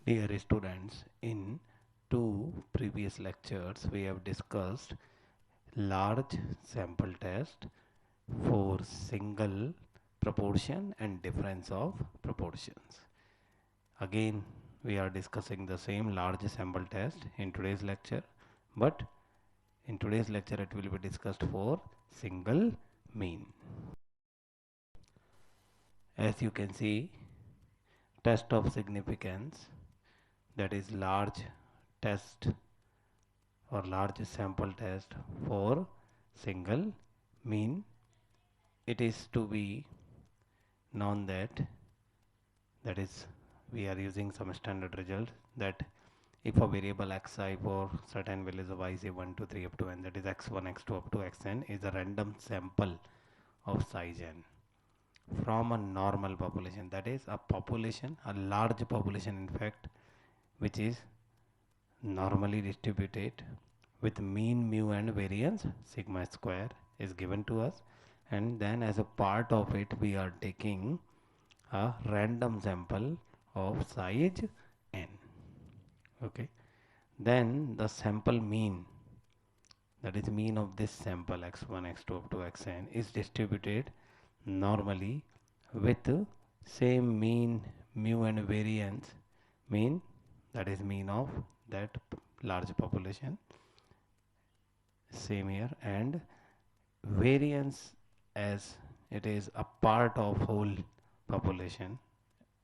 Dear students, in two previous lectures we have discussed large sample test for single proportion and difference of proportions. Again, we are discussing the same large sample test in today's lecture, but in today's lecture it will be discussed for single mean. As you can see, test of significance, that is large test or large sample test for single mean, it is to be known that is we are using some standard result that if a variable xi for certain values of I say 1 2 3 up to n, that is x1 x2 up to xn, is a random sample of size n from a normal population, that is a population, a large population in fact, which is normally distributed with mean, mu and variance sigma square is given to us, and then as a part of it we are taking a random sample of size n. Okay, then the sample mean, that is mean of this sample x1 x2 up to xn, is distributed normally with same mean, mu and variance mean, that is mean of that large population, same here, and variance as it is a part of whole population,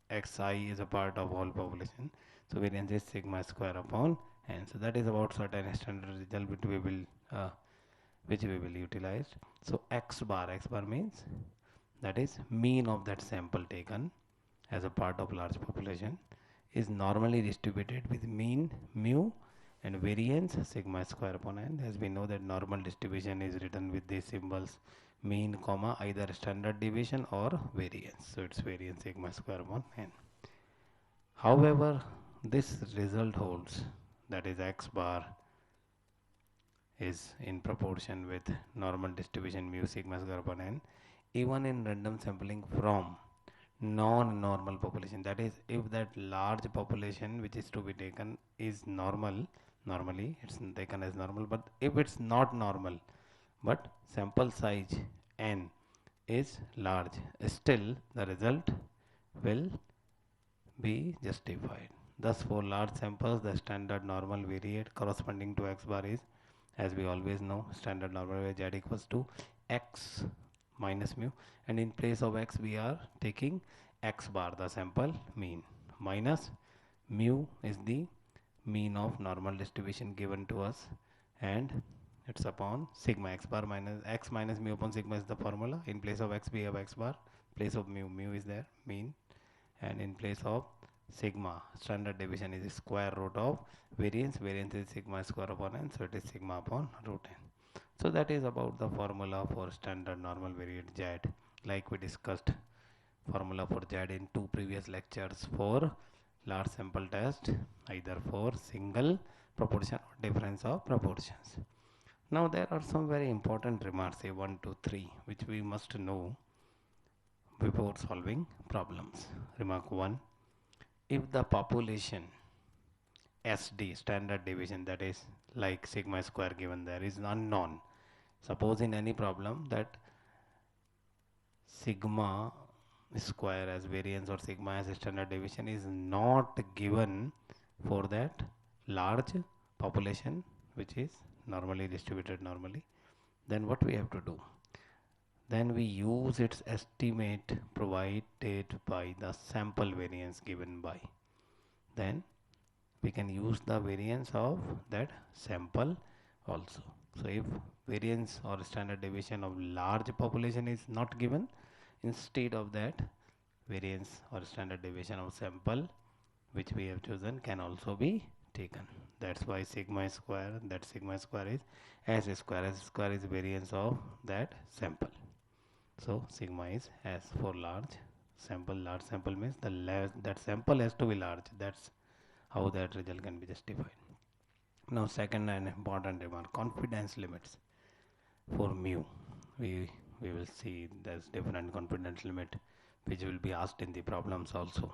xi is a part of whole population, so variance is sigma square upon n. So that is about certain standard result which we will utilize. So x bar means that is mean of that sample taken as a part of large population is normally distributed with mean, mu and variance sigma square upon n. As we know that normal distribution is written with these symbols mean comma either standard deviation or variance, so it's variance sigma square upon n. However, this result holds, that is x bar is in proportion with normal distribution mu sigma square upon n even in random sampling from non-normal population, that is if that large population which is to be taken is normal, normally it's taken as normal, but if it's not normal but sample size n is large, still the result will be justified. Thus for large samples the standard normal variate corresponding to x bar is, as we always know, standard normal variate z equals to x minus mu, and in place of x we are taking x bar, the sample mean, minus mu is the mean of normal distribution given to us, and it's upon sigma. X bar minus x minus mu upon sigma is the formula. In place of x we have x bar, place of mu is there, mean, and in place of sigma standard deviation is square root of variance is sigma square upon n, so it is sigma upon root n. So that is about the formula for standard normal variate z, like we discussed formula for z in two previous lectures for large sample test, either for single proportion or difference of proportions. Now there are some very important remarks, say 1 2 3, which we must know before solving problems. Remark 1, if the population SD standard deviation, that is like sigma square given there, is unknown, suppose in any problem that sigma square as variance or sigma as standard deviation is not given for that large population which is normally distributed normally, then what we have to do? Then we use its estimate provided by the sample variance given by, then we can use the variance of that sample also. So if variance or standard deviation of large population is not given, instead of that variance or standard deviation of sample which we have chosen can also be taken. That's why sigma square, that sigma square is s square. S square is variance of that sample. So sigma is s for large sample. Large sample means that sample has to be large. That's how that result can be justified. Now second and important remark, confidence limits for mu. We will see there's different confidence limit which will be asked in the problems also.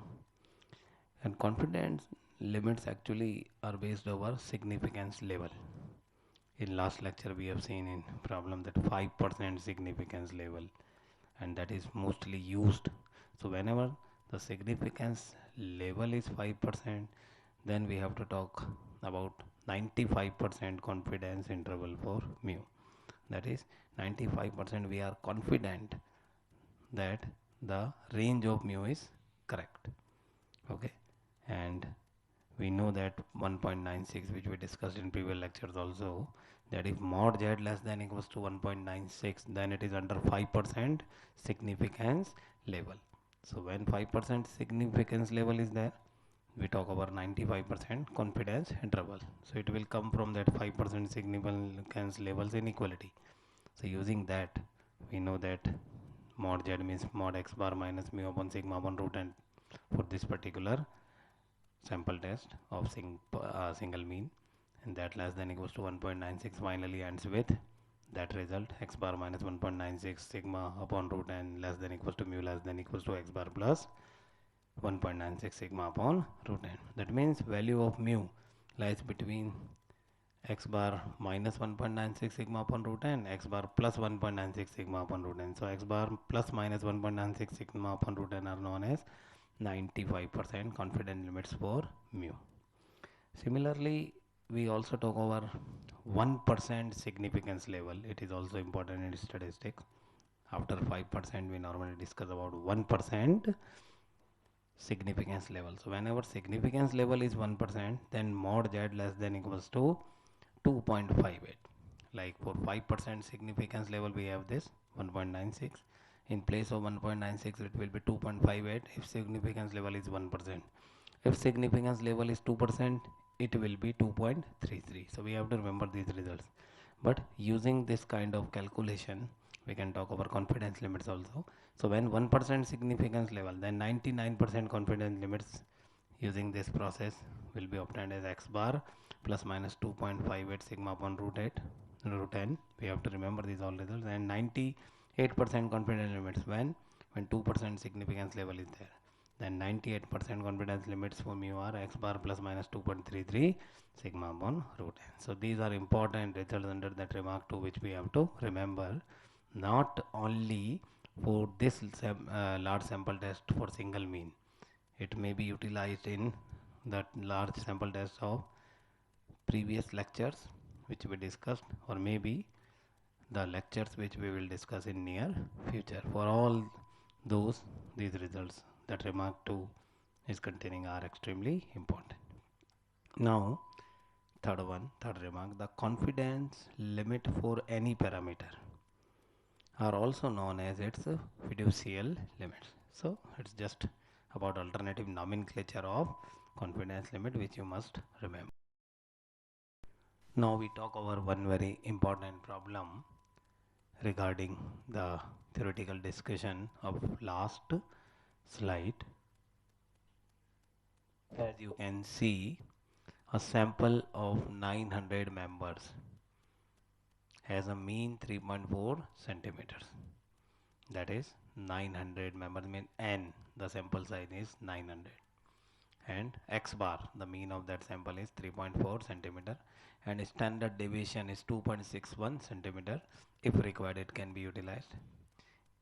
And confidence limits actually are based over significance level. In last lecture we have seen in problem that 5% significance level, and that is mostly used. So whenever the significance level is 5%, then we have to talk about 95% confidence interval for mu. That is 95% we are confident that the range of mu is correct. Okay, and we know that 1.96, which we discussed in previous lectures also, that if mod z less than equals to 1.96, then it is under 5% significance level. So when 5% significance level is there, we talk about 95% confidence interval. So it will come from that 5% significance levels inequality. So using that, we know that mod z means mod x bar minus mu upon sigma upon root n for this particular sample test of single mean, and that less than equals to 1.96 finally ends with that result x bar minus 1.96 sigma upon root n less than equals to mu less than equals to x bar plus 1.96 sigma upon root n. That means value of mu lies between x bar minus 1.96 sigma upon root n, x bar plus 1.96 sigma upon root n. So x bar plus minus 1.96 sigma upon root n are known as 95% confidence limits for mu. Similarly, we also talk over 1% significance level. It is also important in statistics. After 5%, we normally discuss about 1% significance level. So whenever significance level is 1%, then mod z less than equals to 2.58. Like for 5% significance level, we have this 1.96. In place of 1.96, it will be 2.58 if significance level is 1%. If significance level is 2%, it will be 2.33. So we have to remember these results. But using this kind of calculation, we can talk about confidence limits also. So when 1% significance level, then 99% confidence limits using this process will be obtained as x bar plus minus 2.58 sigma upon root n. We have to remember these all results. And 98% confidence limits when 2% significance level is there, then 98% confidence limits for mu are x bar plus minus 2.33 sigma upon root n. So these are important results under that remark 2, which we have to remember, not only for this large sample test for single mean. It may be utilized in that large sample test of previous lectures which we discussed, or maybe the lectures which we will discuss in near future. For all those, these results that remark 2 is containing are extremely important. Now third remark, the confidence limit for any parameter are also known as its fiducial limits. So it's just about alternative nomenclature of confidence limit, which you must remember. Now we talk over one very important problem regarding the theoretical discussion of last slide. As you can see, a sample of 900 members has a mean 3.4 centimeters. That is 900 members mean n, the sample size is 900, and x bar, the mean of that sample is 3.4 centimeter, and standard deviation is 2.61 centimeter. If required, it can be utilized.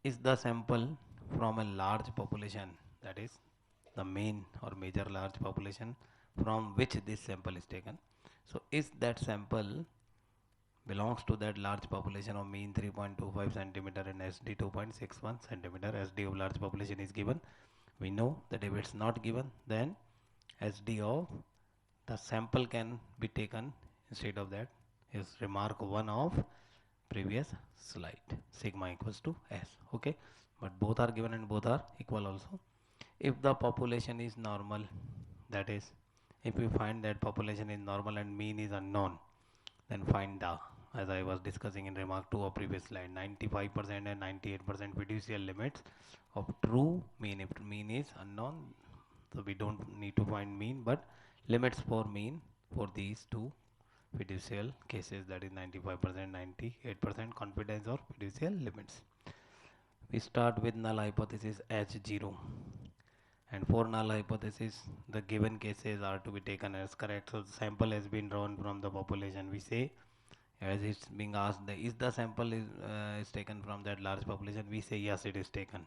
Is the sample from a large population, that is the main or major large population from which this sample is taken? So is that sample belongs to that large population of mean 3.25 centimeter and SD 2.61 centimeter? SD of large population is given. We know that if it's not given, then SD of the sample can be taken instead of that is remark 1 of previous slide, sigma equals to s. Okay, but both are given and both are equal also. If the population is normal, that is if we find that population is normal and mean is unknown, then find the, as I was discussing in remark 2 of previous slide, 95% and 98% fiducial limits of true mean. If mean is unknown, so we don't need to find mean, but limits for mean for these two fiducial cases, that is 95%, 98% confidence or fiducial limits. We start with null hypothesis H0, And for null hypothesis, the given cases are to be taken as correct. So the sample has been drawn from the population. We say, as it's being asked, is the sample is taken from that large population? We say yes, it is taken.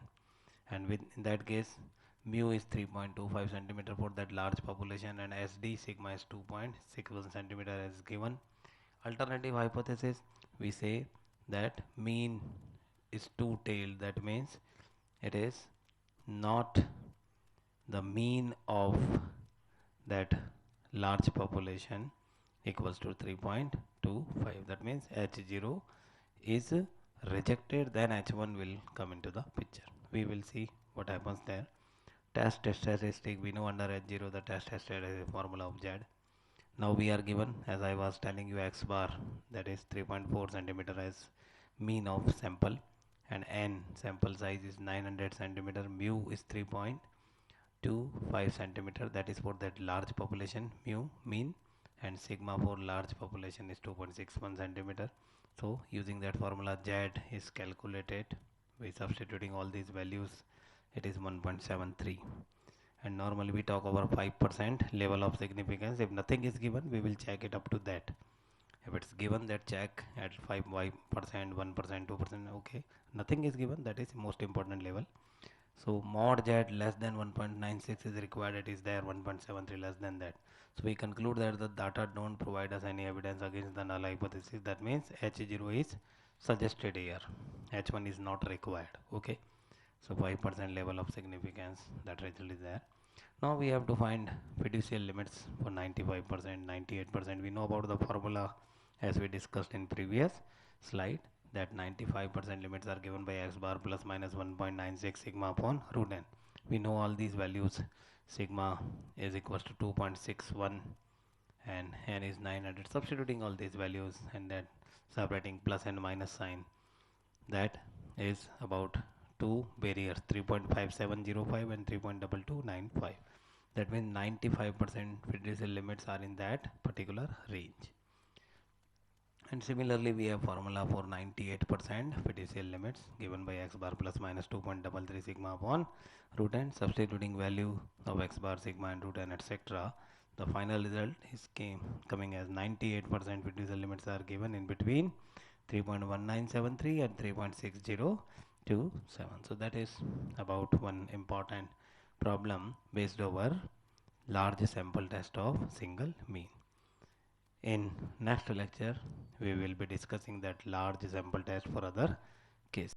And in that case, mu is 3.25 centimeter for that large population, and SD sigma is 2.61 centimeter as given. Alternative hypothesis, we say that mean is two-tailed. That means it is not the mean of that large population equals to 3.25. That means H0 is rejected, then H1 will come into the picture. We will see what happens there. Test statistic, we know under H0 the test statistic is a formula of Z. Now we are given, as I was telling you, X bar, that is 3.4 centimeter as mean of sample, and N sample size is 900 centimeter, mu is 3.25 centimeter, that is for that large population mu mean, and sigma for large population is 2.61 centimeter. So using that formula, Z is calculated by substituting all these values. It is 1.73, and normally we talk about 5% level of significance. If nothing is given, we will check it up to that. If it's given, that check at 5%, 1%, 2%. Okay, nothing is given, that is most important level. So mod Z less than 1.96 is required. It is there 1.73 less than that. So we conclude that the data don't provide us any evidence against the null hypothesis. That means H0 is suggested here. H1 is not required. Okay. So 5% level of significance, that result is there. Now we have to find fiducial limits for 95%, 98%. We know about the formula as we discussed in previous slide, that 95% limits are given by X bar plus minus 1.96 sigma upon root n. We know all these values. Sigma is equals to 2.61 and n is 900. Substituting all these values and then separating plus and minus sign, that is about two barriers, 3.5705 and 3.2295. That means 95% fiducial limits are in that particular range. And similarly, we have formula for 98% fiducial limits given by X bar plus minus 2.33 sigma upon root n. Substituting value of X bar, sigma and root n, etc. The final result is coming as 98% fiducial limits are given in between 3.1973 and 3.6027. So that is about one important problem based over large sample test of single mean. In next lecture, we will be discussing that large sample test for other cases.